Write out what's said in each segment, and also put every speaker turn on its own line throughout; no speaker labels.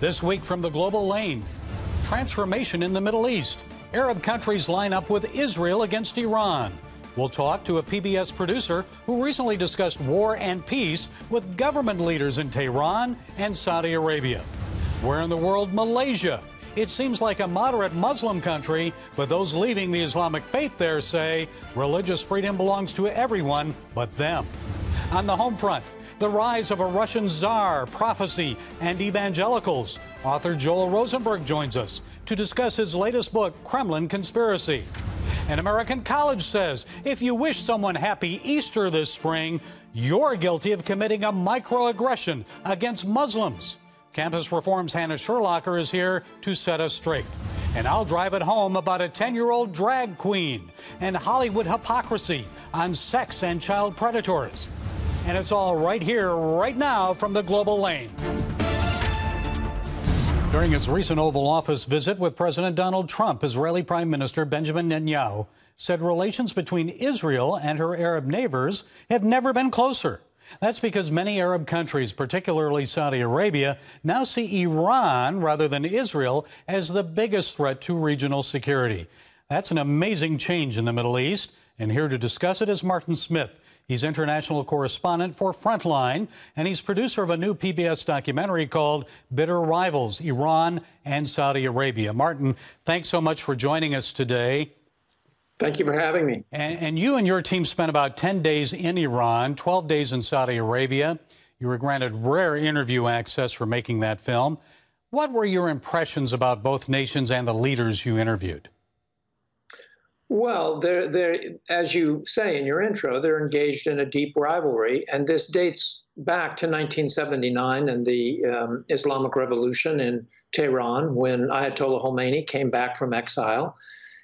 This week from the global lane, transformation in the Middle East. Arab countries line up with Israel against Iran. We'll talk to a PBS producer who recently discussed war and peace with government leaders in Tehran and Saudi Arabia. Where in the world? Malaysia. It seems like a moderate Muslim country, but those leaving the Islamic faith there say religious freedom belongs to everyone but them. On the home front, the rise of a Russian Czar, prophecy, and evangelicals. Author Joel Rosenberg joins us to discuss his latest book, Kremlin Conspiracy. An American college says if you wish someone happy Easter this spring, you're guilty of committing a microaggression against Muslims. Campus Reform's Hannah Sherlocker is here to set us straight. And I'll drive it home about a 10-year-old drag queen and Hollywood hypocrisy on sex and child predators. And it's all right here, right now, from the global lane. During his recent Oval Office visit with President Donald Trump, Israeli Prime Minister Benjamin Netanyahu said relations between Israel and her Arab neighbors have never been closer. That's because many Arab countries, particularly Saudi Arabia, now see Iran rather than Israel as the biggest threat to regional security. That's an amazing change in the Middle East. And here to discuss it is Martin Smith. He's international correspondent for Frontline, and he's producer of a new PBS documentary called Bitter Rivals, Iran and Saudi Arabia. Martin, thanks so much for joining us today.
Thank you for having me.
And you and your team spent about 10 days in Iran, 12 days in Saudi Arabia. You were granted rare interview access for making that film. What were your impressions about both nations and the leaders you interviewed?
Well, they're, as you say in your intro, they're engaged in a deep rivalry, and this dates back to 1979 and the Islamic Revolution in Tehran, when Ayatollah Khomeini came back from exile.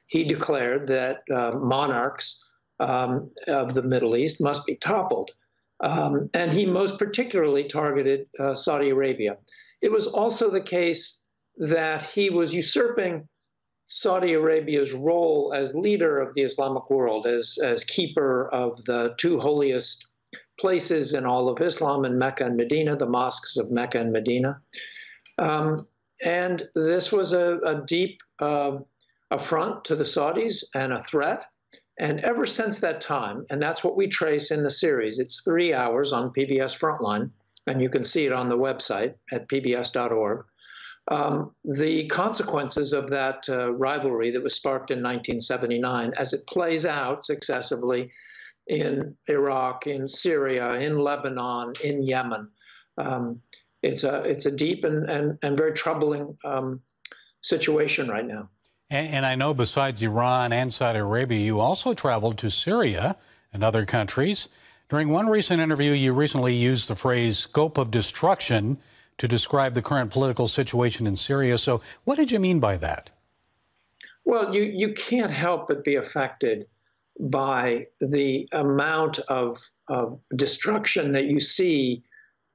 He declared that monarchs of the Middle East must be toppled, and he most particularly targeted Saudi Arabia. It was also the case that he was usurping Saudi Arabia's role as leader of the Islamic world, as keeper of the two holiest places in all of Islam, in Mecca and Medina, the mosques of Mecca and Medina. And this was a deep affront to the Saudis and a threat. And ever since that time, and that's what we trace in the series, it's 3 hours on PBS Frontline, and you can see it on the website at pbs.org. The consequences of that rivalry that was sparked in 1979, as it plays out successively in Iraq, in Syria, in Lebanon, in Yemen. It's a deep and very troubling situation right now.
And I know besides Iran and Saudi Arabia, you also traveled to Syria and other countries. During one recent interview, you recently used the phrase scope of destruction to describe the current political situation in Syria. So what did you mean by that?
Well, you can't help but be affected by the amount of destruction that you see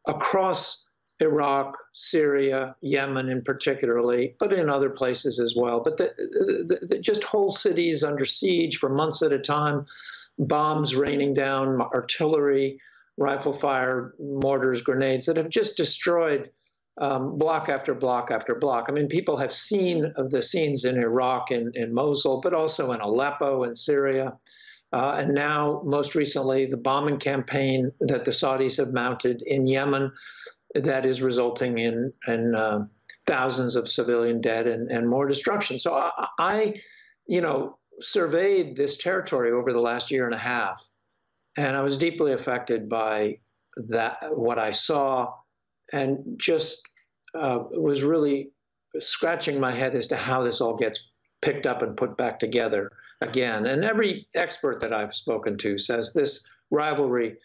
across Iraq, Syria, Yemen in particularly, but in other places as well. But the just whole cities under siege for months at a time, bombs raining down, artillery, rifle fire, mortars, grenades that have just destroyed block after block after block. I mean, people have seen of the scenes in Iraq and in Mosul, but also in Aleppo and Syria. And now, most recently, the bombing campaign that the Saudis have mounted in Yemen that is resulting in thousands of civilian dead and more destruction. So I surveyed this territory over the last year and a half. And I was deeply affected by that, what I saw, and just was really scratching my head as to how this all gets picked up and put back together again. And every expert that I've spoken to says this rivalry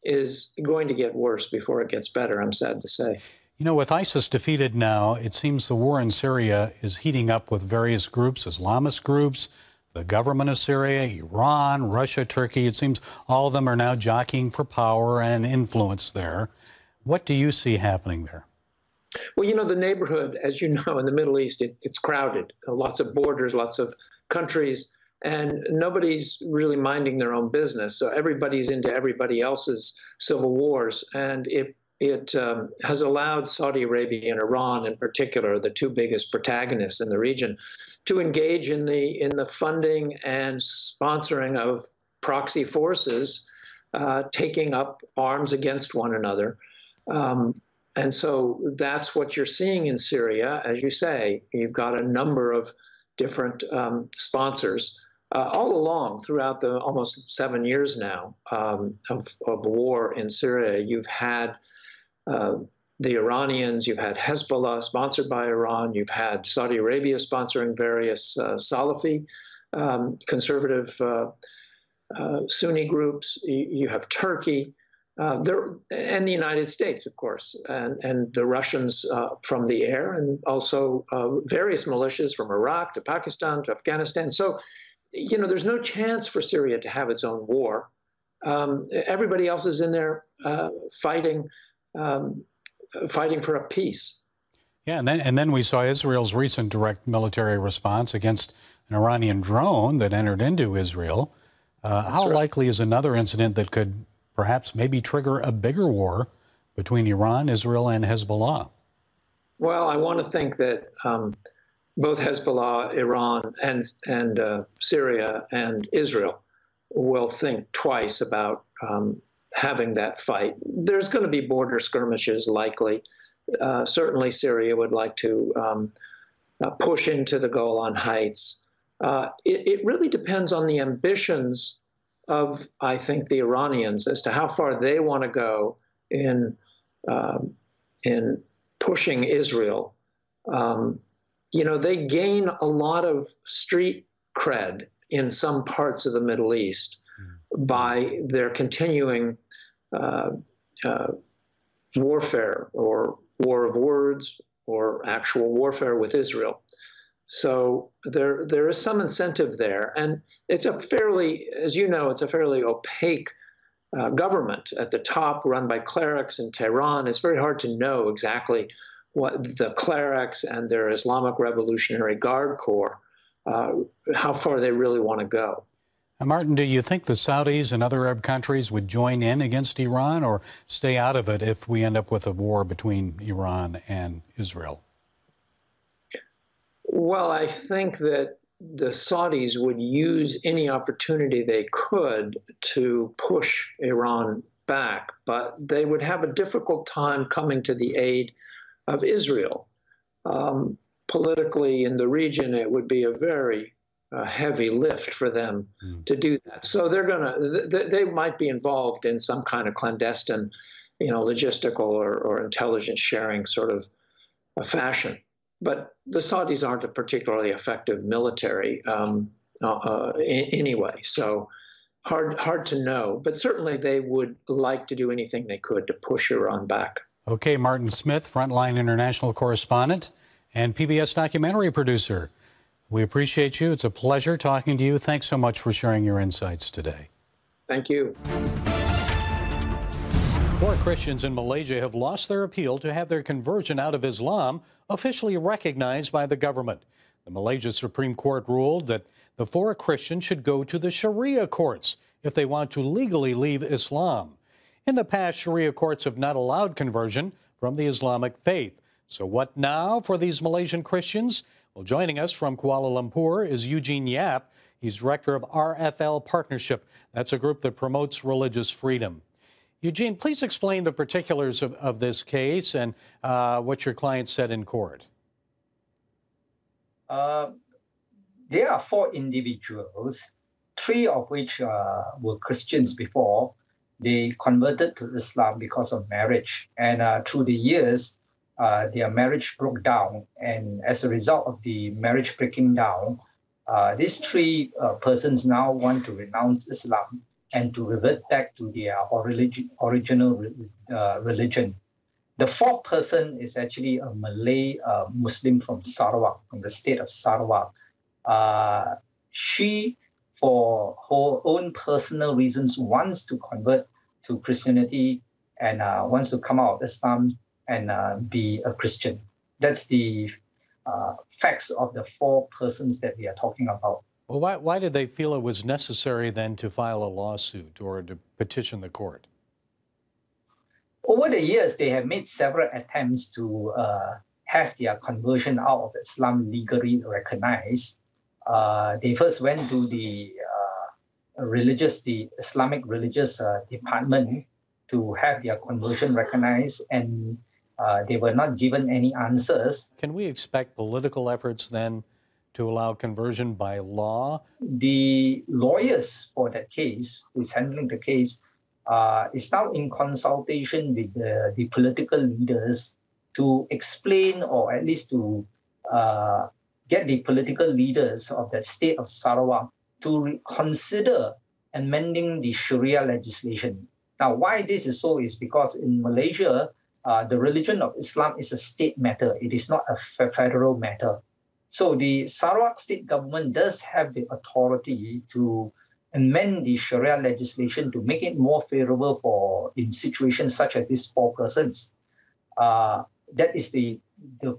is going to get worse before it gets better, I'm sad to say.
You know, with ISIS defeated now, it seems the war in Syria is heating up with various groups, Islamist groups, the government of Syria, Iran, Russia, Turkey. It seems all of them are now jockeying for power and influence there. What do you see happening there?
Well, you know, the neighborhood, as you know, in the Middle East, it's crowded. Lots of borders, lots of countries, and nobody's really minding their own business. So everybody's into everybody else's civil wars. And it has allowed Saudi Arabia and Iran, in particular, the two biggest protagonists in the region, to engage in the funding and sponsoring of proxy forces taking up arms against one another. And so that's what you're seeing in Syria. As you say, you've got a number of different sponsors all along throughout the almost 7 years now of war in Syria. You've had the Iranians, you've had Hezbollah sponsored by Iran, you've had Saudi Arabia sponsoring various Salafi conservative Sunni groups, you have Turkey, and the United States, of course, and the Russians from the air, and also various militias from Iraq to Pakistan to Afghanistan. So, there's no chance for Syria to have its own war. Everybody else is in there fighting for a peace.
Yeah, and then we saw Israel's recent direct military response against an Iranian drone that entered into Israel. How likely is another incident that could perhaps maybe trigger a bigger war between Iran, Israel, and Hezbollah?
Well, I want to think that both Hezbollah, Iran, and Syria and Israel will think twice about having that fight. There's going to be border skirmishes likely. Certainly Syria would like to push into the Golan Heights. It really depends on the ambitions of, I think, the Iranians as to how far they want to go in pushing Israel. They gain a lot of street cred in some parts of the Middle East by their continuing warfare or war of words or actual warfare with Israel. So there is some incentive there. And it's a fairly, as you know, it's a fairly opaque government at the top run by clerics in Tehran. It's very hard to know exactly what the clerics and their Islamic Revolutionary Guard Corps, how far they really want to go.
Martin, do you think the Saudis and other Arab countries would join in against Iran or stay out of it if we end up with a war between Iran and Israel?
Well, I think that the Saudis would use any opportunity they could to push Iran back, but they would have a difficult time coming to the aid of Israel. Politically in the region, it would be a very heavy lift for them to do that. So they might be involved in some kind of clandestine, logistical or intelligence sharing sort of a fashion. But the Saudis aren't a particularly effective military anyway, so hard to know. But certainly they would like to do anything they could to push Iran back.
Okay, Martin Smith, Frontline International correspondent and PBS documentary producer. We appreciate you. It's a pleasure talking to you. Thanks so much for sharing your insights today.
Thank you.
4 Christians in Malaysia have lost their appeal to have their conversion out of Islam officially recognized by the government. The Malaysia Supreme Court ruled that the 4 Christians should go to the Sharia courts if they want to legally leave Islam. In the past, Sharia courts have not allowed conversion from the Islamic faith. So what now for these Malaysian Christians? Well, joining us from Kuala Lumpur is Eugene Yap. He's director of RFL Partnership. That's a group that promotes religious freedom. Eugene, please explain the particulars of this case and what your client said in court.
There are 4 individuals, 3 of which were Christians before. They converted to Islam because of marriage. And through the years, their marriage broke down. And as a result of the marriage breaking down, these 3 persons now want to renounce Islam and to revert back to their original religion. The 4th person is actually a Malay Muslim from Sarawak, from the state of Sarawak. She, for her own personal reasons, wants to convert to Christianity and wants to come out of Islam and be a Christian. That's the facts of the 4 persons that we are talking about.
Well, why did they feel it was necessary then to file a lawsuit or to petition the court?
over the years, they have made several attempts to have their conversion out of Islam legally recognized. They first went to the Islamic religious department to have their conversion recognized, and they were not given any answers.
Can we expect political efforts then to allow conversion by law?
The lawyers for that case, who is handling the case, is now in consultation with the political leaders to explain, or at least to get the political leaders of that state of Sarawak to consider amending the Sharia legislation. Now, why this is so is because in Malaysia, the religion of Islam is a state matter. It is not a federal matter. So the Sarawak state government does have the authority to amend the Sharia legislation to make it more favorable for in situations such as these 4 persons. That is the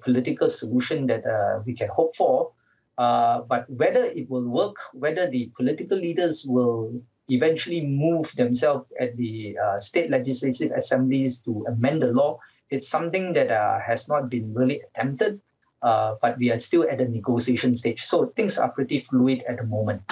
political solution that we can hope for. But whether it will work, whether the political leaders will eventually move themselves at the state legislative assemblies to amend the law, it's something that has not been really attempted. But we are still at the negotiation stage. So things are pretty fluid at the moment.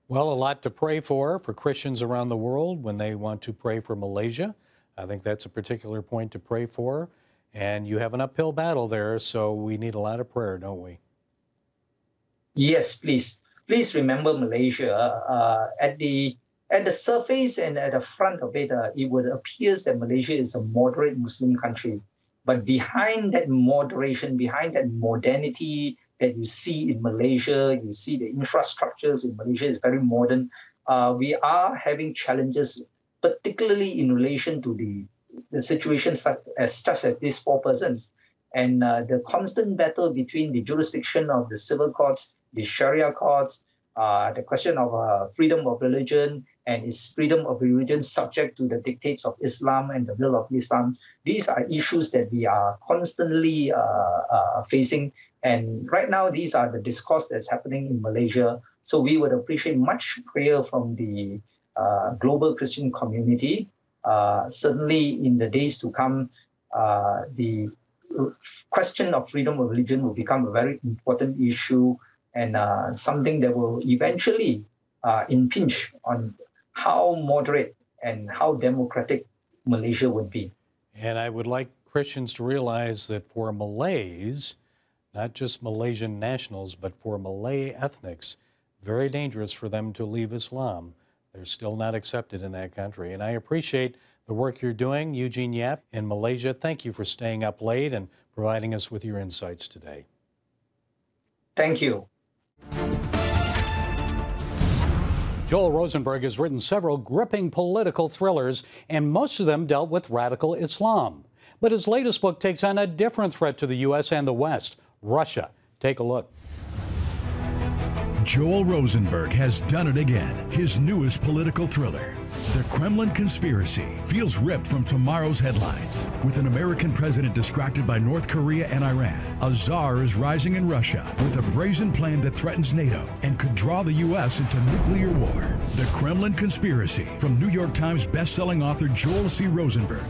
Well, a lot to pray for Christians around the world when they want to pray for Malaysia. I think that's a particular point to pray for. And you have an uphill battle there, so we need a lot of prayer, don't we?
Yes, please. Please remember Malaysia. At the surface and at the front of it, it would appear that Malaysia is a moderate Muslim country. But behind that moderation, behind that modernity that you see in Malaysia, you see the infrastructures in Malaysia is very modern. We are having challenges, particularly in relation to the situation such as these 4 persons. And the constant battle between the jurisdiction of the civil courts, the Sharia courts, the question of freedom of religion, and is freedom of religion subject to the dictates of Islam and the will of Islam. These are issues that we are constantly facing. And right now, these are the discourse that's happening in Malaysia. So we would appreciate much prayer from the global Christian community. Certainly in the days to come, the question of freedom of religion will become a very important issue, and something that will eventually impinge on how moderate and how democratic Malaysia would be.
And I would like Christians to realize that for Malays, not just Malaysian nationals, but for Malay ethnics, very dangerous for them to leave Islam. They're still not accepted in that country. And I appreciate the work you're doing, Eugene Yap, in Malaysia. Thank you for staying up late and providing us with your insights today.
Thank you.
Joel Rosenberg has written several gripping political thrillers, and most of them dealt with radical Islam. But his latest book takes on a different threat to the U.S. and the West, Russia. Take a look.
Joel Rosenberg has done it again. His newest political thriller, The Kremlin Conspiracy, feels ripped from tomorrow's headlines. With an American president distracted by North Korea and Iran, a czar is rising in Russia with a brazen plan that threatens NATO and could draw the U.S. into nuclear war. The Kremlin Conspiracy, from New York Times bestselling author Joel C. Rosenberg.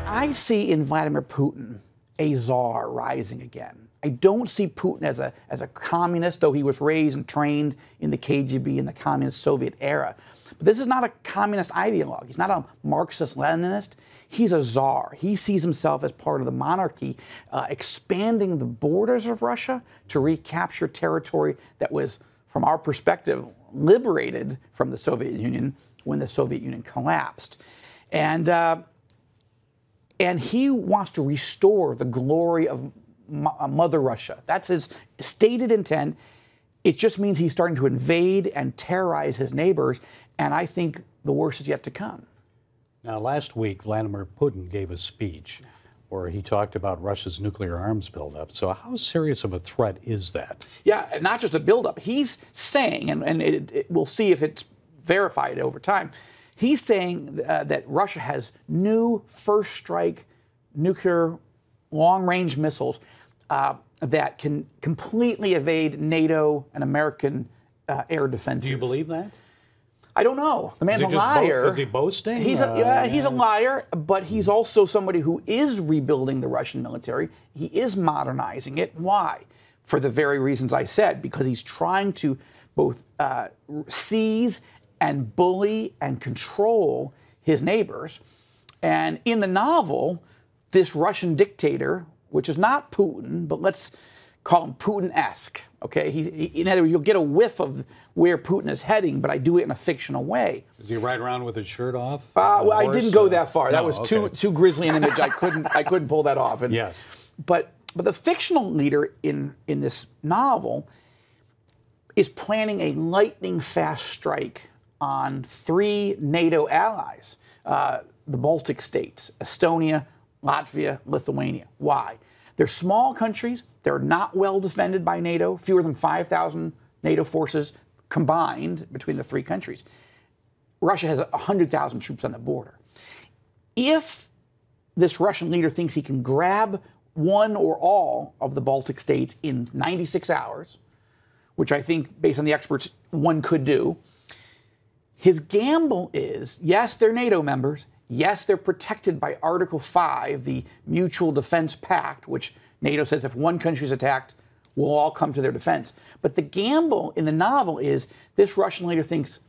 I see in Vladimir Putin a czar rising again. I don't see Putin as a communist, though he was raised and trained in the KGB in the communist Soviet era. But this is not a communist ideologue. He's not a Marxist-Leninist. He's a czar. He sees himself as part of the monarchy, expanding the borders of Russia to recapture territory that was, from our perspective, liberated from the Soviet Union when the Soviet Union collapsed. And he wants to restore the glory of Mother Russia. That's his stated intent. It just means he's starting to invade and terrorize his neighbors, and I think the worst is yet to come.
Now, last week, Vladimir Putin gave a speech where he talked about Russia's nuclear arms buildup. So how serious of a threat is that?
Yeah, and not just a buildup. He's saying, and we'll see if it's verified over time, he's saying that Russia has new first strike nuclear long-range missiles that can completely evade NATO and American air defenses.
Do you believe that?
I don't know. The man's a liar.
Is he boasting?
He's a liar, but he's also somebody who is rebuilding the Russian military. He is modernizing it. Why? For the very reasons I said, because he's trying to both seize and bully and control his neighbors. And in the novel, this Russian dictator, which is not Putin, but let's call him Putin-esque, okay? In other words, you'll get a whiff of where Putin is heading, but I do it in a fictional way.
Does he ride around with his shirt off?
Well, I didn't go that far. That was
okay.
too grisly an image. I couldn't pull that off. And,
yes.
But the fictional leader in this novel is planning a lightning-fast strike on 3 NATO allies, the Baltic states, Estonia, Latvia, Lithuania. Why? They're small countries. They're not well defended by NATO, fewer than 5,000 NATO forces combined between the 3 countries. Russia has 100,000 troops on the border. If this Russian leader thinks he can grab one or all of the Baltic states in 96 hours, which I think, based on the experts, one could do, his gamble is, yes, they're NATO members. Yes, they're protected by Article 5, the Mutual Defense Pact, which NATO says if one country is attacked, we'll all come to their defense. But the gamble in the novel is this Russian leader thinks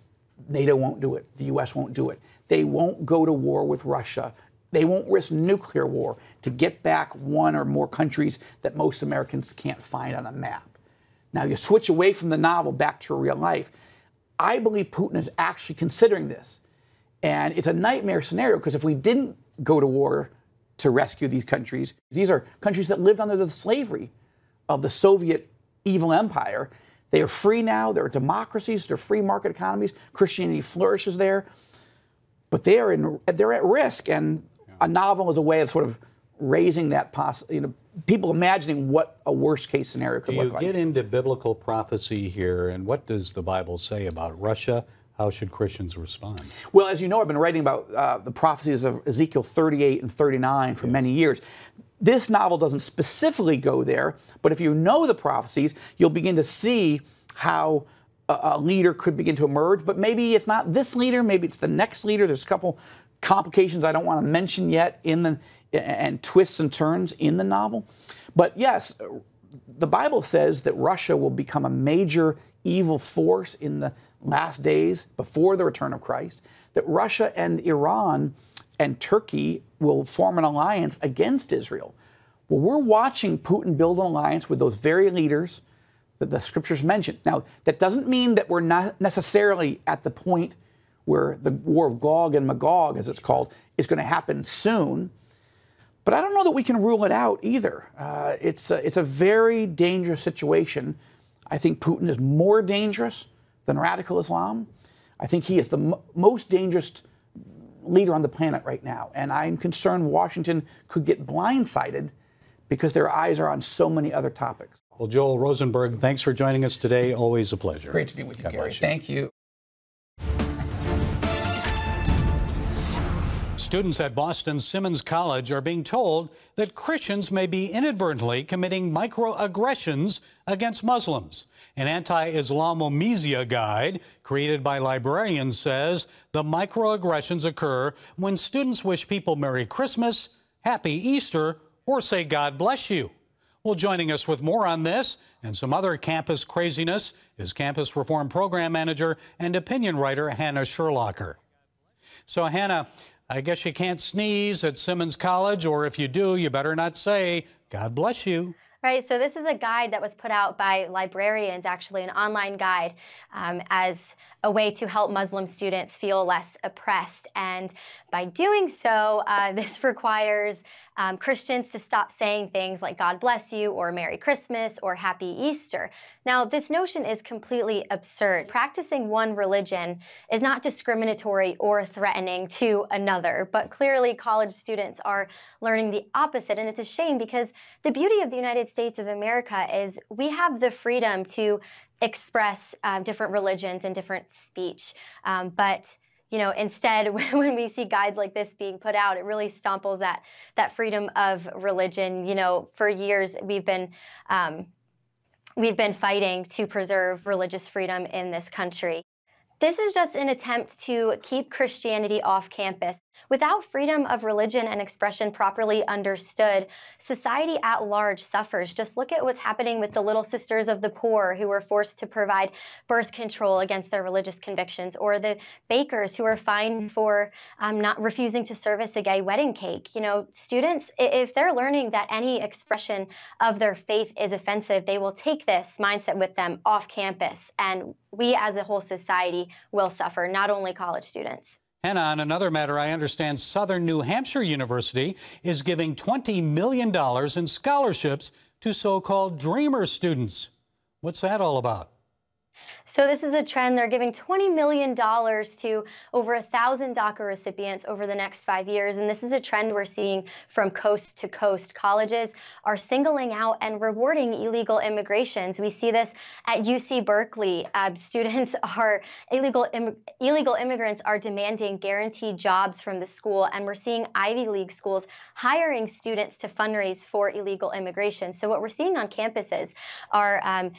NATO won't do it. The U.S. won't do it. They won't go to war with Russia. They won't risk nuclear war to get back one or more countries that most Americans can't find on a map. Now, you switch away from the novel back to real life. I believe Putin is actually considering this. And it's a nightmare scenario because if we didn't go to war to rescue these countries, these are countries that lived under the slavery of the Soviet evil empire. They are free now. They're democracies. They're free market economies. Christianity flourishes there. But they're at risk. And a novel is a way of sort of raising that people imagining what a worst case scenario could look like.
You get into biblical prophecy here, and what does the Bible say about Russia? How should Christians respond? Well,
as you know, I've been writing about the prophecies of Ezekiel 38 and 39 for many years. This novel doesn't specifically go there, but if you know the prophecies, you'll begin to see how a leader could begin to emerge. But maybe it's not this leader, maybe it's the next leader. There's a couple complications I don't want to mention yet and twists and turns in the novel. But yes, the Bible says that Russia will become a major evil force in the last days before the return of Christ, that Russia and Iran and Turkey will form an alliance against Israel. Well, we're watching Putin build an alliance with those very leaders that the scriptures mention. Now, that doesn't mean that we're not necessarily at the point where the war of Gog and Magog, as it's called, is going to happen soon. But I don't know that we can rule it out either. It's a very dangerous situation. I think Putin is more dangerous than radical Islam. I think he is the most dangerous leader on the planet right now. And I'm concerned Washington could get blindsided because their eyes are on so many other topics.
Well, Joel Rosenberg, thanks for joining us today. Always a pleasure.
Great to be with you, Gary. Thank you.
Students at Boston's Simmons College are being told that Christians may be inadvertently committing microaggressions against Muslims. An anti-Islamophobia guide created by librarians says the microaggressions occur when students wish people Merry Christmas, Happy Easter, or say God bless you. Well, joining us with more on this and some other campus craziness is Campus Reform Program Manager and opinion writer Hannah Sherlocker. So, Hannah, I guess you can't sneeze at Simmons College, or if you do, you better not say, God bless you.
Right, so this is a guide that was put out by librarians, actually an online guide, as a way to help Muslim students feel less oppressed. And by doing so, this requires Christians to stop saying things like God bless you or Merry Christmas or Happy Easter. Now, this notion is completely absurd. Practicing one religion is not discriminatory or threatening to another, but clearly college students are learning the opposite. And it's a shame because the beauty of the United States of America is we have the freedom to express different religions and different speech. But instead, when we see guides like this being put out, it really stomples that freedom of religion. For years we've been fighting to preserve religious freedom in this country. This is just an attempt to keep Christianity off campus. Without freedom of religion and expression properly understood, society at large suffers. Just look at what's happening with the Little Sisters of the Poor who were forced to provide birth control against their religious convictions, or the bakers who are fined for not refusing to service a gay wedding cake. You know, students, if they're learning that any expression of their faith is offensive, they will take this mindset with them off campus, and we as a whole society will suffer, not only college students.
And on another matter, I understand Southern New Hampshire University is giving $20 million in scholarships to so-called dreamer students. What's that all about?
So this is a trend. They're giving $20 million to over 1,000 DACA recipients over the next 5 years. And this is a trend we're seeing from coast to coast. Colleges are singling out and rewarding illegal immigrations. We see this at UC Berkeley. Illegal immigrants are demanding guaranteed jobs from the school. And we're seeing Ivy League schools hiring students to fundraise for illegal immigration. So what we're seeing on campuses are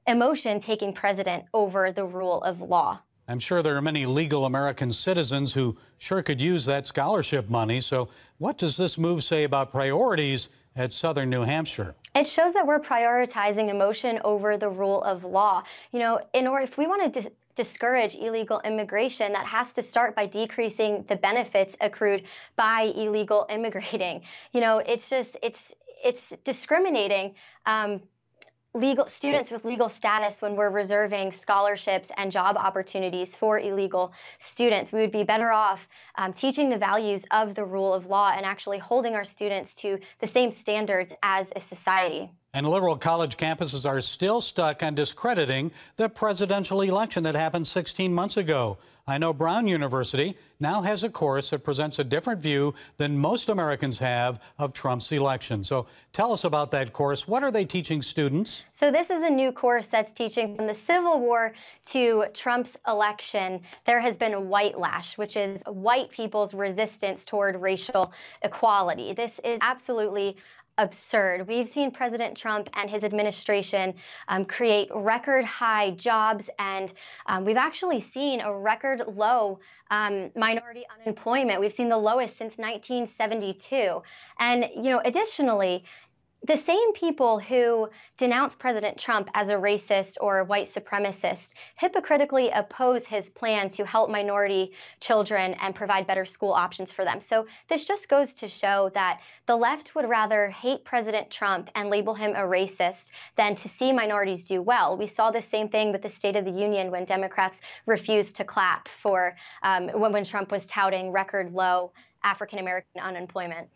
emotion taking precedent over the rule of law.
I'm sure there are many legal American citizens who sure could use that scholarship money. So what does this move say about priorities at Southern New Hampshire?
It shows that we're prioritizing emotion over the rule of law. You know, if we want to discourage illegal immigration, that has to start by decreasing the benefits accrued by illegal immigrating. You know, it's discriminating legal students with legal status when we're reserving scholarships and job opportunities for illegal students. We would be better off teaching the values of the rule of law and actually holding our students to the same standards as a society.
And liberal college campuses are still stuck on discrediting the presidential election that happened 16 months ago. I know Brown University now has a course that presents a different view than most Americans have of Trump's election. So tell us about that course. What are they teaching students?
So this is a new course that's teaching from the Civil War to Trump's election. There has been a white lash, which is white people's resistance toward racial equality. This is absolutely absurd. We've seen President Trump and his administration create record high jobs, and we've actually seen a record low minority unemployment. We've seen the lowest since 1972. And, you know, additionally, the same people who denounce President Trump as a racist or a white supremacist hypocritically oppose his plan to help minority children and provide better school options for them. So this just goes to show that the left would rather hate President Trump and label him a racist than to see minorities do well. We saw the same thing with the State of the Union when Democrats refused to clap for when Trump was touting record low African-American unemployment.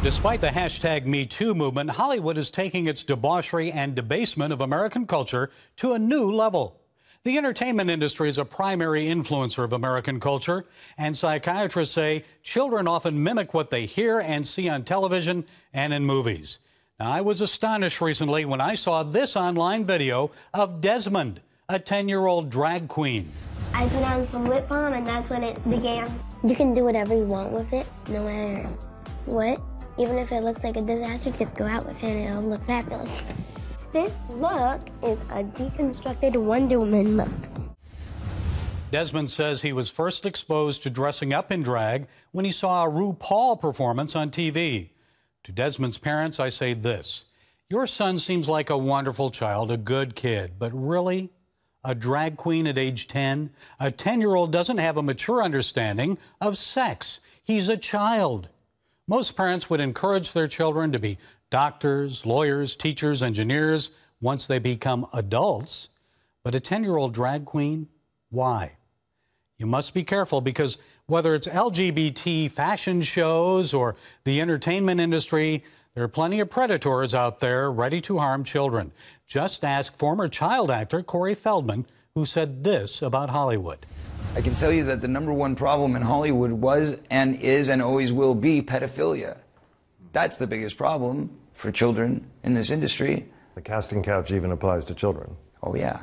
Despite the hashtag #MeToo movement, Hollywood is taking its debauchery and debasement of American culture to a new level. The entertainment industry is a primary influencer of American culture, and psychiatrists say children often mimic what they hear and see on television and in movies. Now, I was astonished recently when I saw this online video of Desmond, a 10-year-old drag queen.
I put on some lip balm, and that's when it began. You can do whatever you want with it, no matter what. Even if it looks like a disaster, just go out with it and it'll look fabulous. This look is a deconstructed Wonder Woman look.
Desmond says he was first exposed to dressing up in drag when he saw a RuPaul performance on TV. To Desmond's parents, I say this: your son seems like a wonderful child, a good kid, but really? A drag queen at age 10? A 10-year-old doesn't have a mature understanding of sex. He's a child. Most parents would encourage their children to be doctors, lawyers, teachers, engineers once they become adults. But a 10-year-old drag queen? Why? You must be careful, because whether it's LGBT fashion shows or the entertainment industry, there are plenty of predators out there ready to harm children. Just ask former child actor Corey Feldman, who said this about Hollywood.
I can tell you that the #1 problem in Hollywood was and is and always will be pedophilia. That's the biggest problem for children in this industry.
The casting couch even applies to children.
Oh, yeah.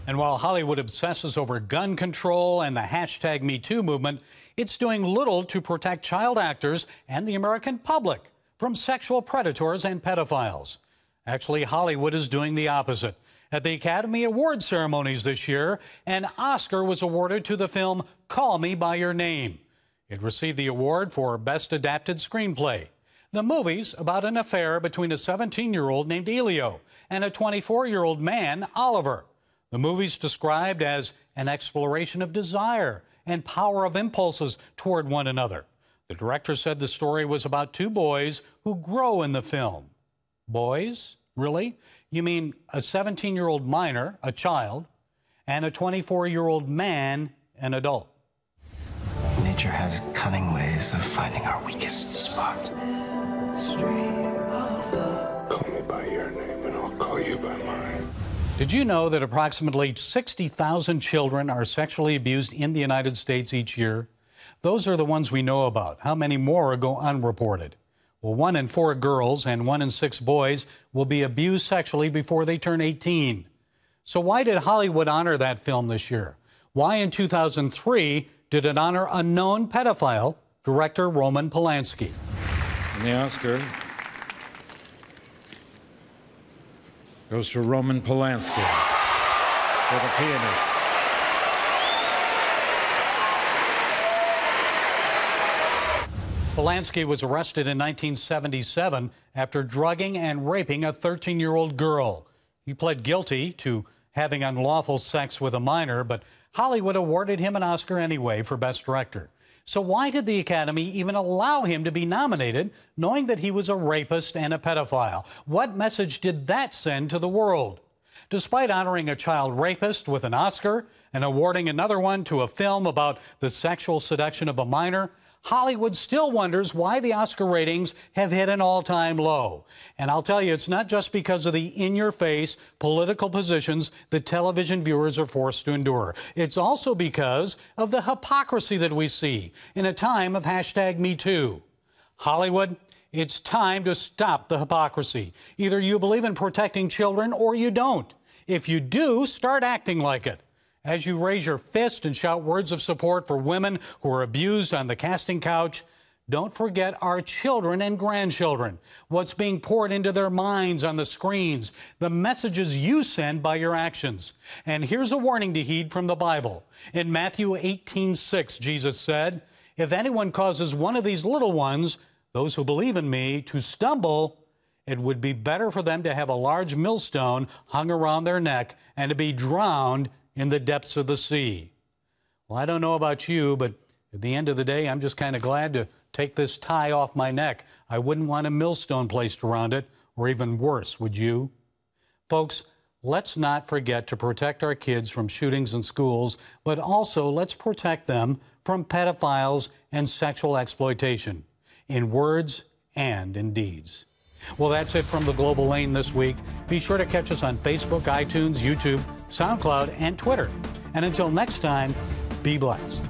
And while Hollywood obsesses over gun control and the hashtag #MeToo movement, it's doing little to protect child actors and the American public from sexual predators and pedophiles. Actually, Hollywood is doing the opposite. At the Academy Awards ceremonies this year, an Oscar was awarded to the film Call Me by Your Name. It received the award for Best Adapted Screenplay. The movie's about an affair between a 17-year-old named Elio and a 24-year-old man, Oliver. The movie's described as an exploration of desire and power of impulses toward one another. The director said the story was about two boys who grow in the film. Boys? Really? You mean a 17-year-old minor, a child, and a 24-year-old man, an adult?
Nature has cunning ways of finding our weakest spot.
Call me by your name and I'll call you by mine.
Did you know that approximately 60,000 children are sexually abused in the United States each year? Those are the ones we know about. How many more go unreported? Well, 1 in 4 girls and 1 in 6 boys will be abused sexually before they turn 18. So why did Hollywood honor that film this year? Why in 2003 did it honor a known pedophile, director Roman Polanski?
And the Oscar goes to Roman Polanski for The Pianist.
Polanski was arrested in 1977 after drugging and raping a 13-year-old girl. He pled guilty to having unlawful sex with a minor, but Hollywood awarded him an Oscar anyway for Best Director. So why did the Academy even allow him to be nominated, knowing that he was a rapist and a pedophile? What message did that send to the world? Despite honoring a child rapist with an Oscar and awarding another one to a film about the sexual seduction of a minor, Hollywood still wonders why the Oscar ratings have hit an all-time low. And I'll tell you, it's not just because of the in-your-face political positions that television viewers are forced to endure. It's also because of the hypocrisy that we see in a time of #MeToo. Hollywood, it's time to stop the hypocrisy. Either you believe in protecting children or you don't. If you do, start acting like it. As you raise your fist and shout words of support for women who are abused on the casting couch, don't forget our children and grandchildren, what's being poured into their minds on the screens, the messages you send by your actions. And here's a warning to heed from the Bible. In Matthew 18:6, Jesus said, "If anyone causes one of these little ones, those who believe in me, to stumble, it would be better for them to have a large millstone hung around their neck and to be drowned in the depths of the sea." Well, I don't know about you, but at the end of the day, I'm just kind of glad to take this tie off my neck. I wouldn't want a millstone placed around it, or even worse, would you? Folks, let's not forget to protect our kids from shootings in schools, but also let's protect them from pedophiles and sexual exploitation, in words and in deeds. Well, that's it from the Global Lane this week. Be sure to catch us on Facebook, iTunes, YouTube, SoundCloud, and Twitter. And until next time, be blessed.